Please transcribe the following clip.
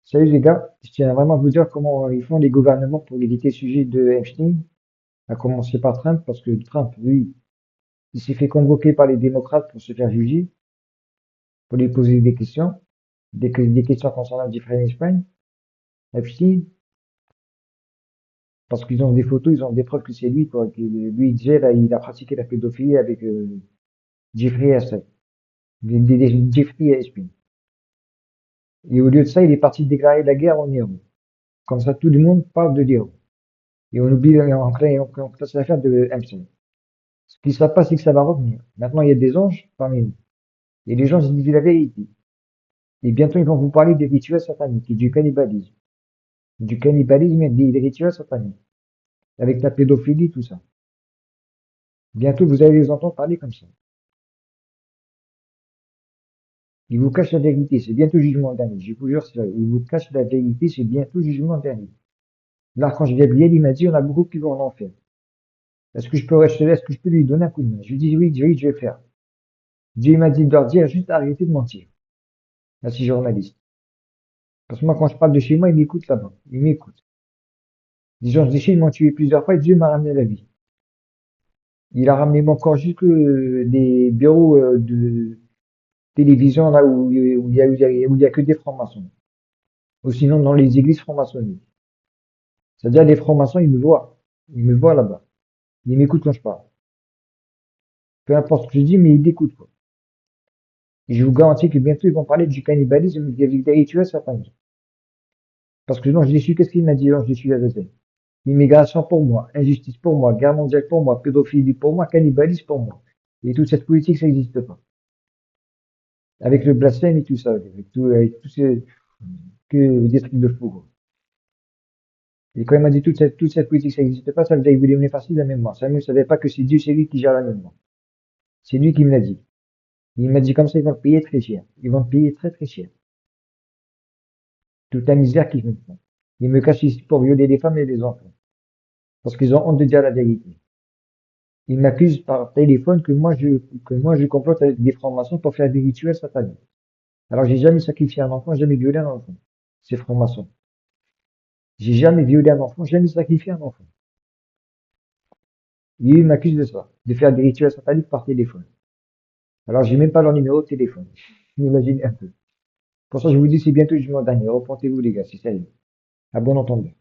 Salut les gars, je tiens vraiment à vous dire comment ils font les gouvernements pour éviter le sujet de Epstein, à commencer par Trump, parce que Trump, lui, il s'est fait convoquer par les démocrates pour se faire juger, pour lui poser des questions, des questions concernant Jeffrey Epstein, parce qu'ils ont des photos, ils ont des preuves que c'est lui, quoi, que lui, il disait, là, il a pratiqué la pédophilie avec Jeffrey Epstein, Jeffrey Epstein. Et au lieu de ça, il est parti déclarer la guerre en Iran. Comme ça, tout le monde parle de l'Iran. Et on oublie, on classe l'affaire de Epstein. Ce qui ne savent pas, c'est que ça va revenir. Maintenant, il y a des anges parmi nous. Et les gens, ils disent la vérité. Et bientôt, ils vont vous parler des rituels sataniques et du cannibalisme. Du cannibalisme et des rituels sataniques. Avec la pédophilie, tout ça. Bientôt, vous allez les entendre parler comme ça. Ils vous cachent la vérité, c'est bientôt le jugement dernier. Je vous jure, ils vous cachent la vérité, c'est bientôt le jugement dernier. L'archange Gabriel, il m'a dit, on a beaucoup qui vont en enfer. Est-ce que je peux lui donner un coup de main? Je lui dis, oui, oui, je vais faire. Dieu m'a dit de leur dire juste arrêtez de mentir. Là, c'est journaliste. Parce que moi, quand je parle de chez moi, il m'écoute là-bas. Il m'écoute. Les gens de chez ils m'ont tué plusieurs fois et Dieu m'a ramené la vie. Il a ramené mon corps jusque des bureaux de télévision là où il y a que des francs-maçons. Ou sinon dans les églises franc-maçonniques. C'est-à-dire les francs-maçons, ils me voient. Ils me voient là-bas. Ils m'écoutent quand je parle. Peu importe ce que je dis, mais ils écoutent, quoi. Et je vous garantis que bientôt ils vont parler du cannibalisme avec des rituels sataniques. Parce que non, je l'ai su, qu'est-ce qu'il m'a dit? Non, je l'ai su la deuxième. Immigration pour moi, injustice pour moi, guerre mondiale pour moi, pédophilie pour moi, cannibalisme pour moi. Et toute cette politique, ça n'existe pas. Avec le blasphème et tout ça, avec tout ces, que des trucs de fou, quoi. Et quand il m'a dit toute cette politique, ça n'existe pas, ça veut dire qu'il voulait me facile la mémoire. Ça ne savait pas que c'est Dieu, c'est lui qui gère la mémoire. C'est lui qui me l'a dit. Il m'a dit comme ça, ils vont te payer très cher. Ils vont te payer très très cher. Toute la misère qu'ils me font. Ils me cachent ici pour violer les femmes et les enfants. Parce qu'ils ont honte de dire la vérité. Ils m'accusent par téléphone que moi je complote avec des francs-maçons pour faire des rituels sataniques. Alors j'ai jamais sacrifié un enfant, jamais violé un enfant. C'est franc-maçon. J'ai jamais violé un enfant, jamais sacrifié un enfant. Et ils m'accusent de ça, de faire des rituels sataniques par téléphone. Alors j'ai même pas leur numéro de téléphone. Imaginez un peu. Pour ça je vous dis c'est bientôt le jugement dernier. Repentez-vous les gars, c'est sérieux. À bon entendeur.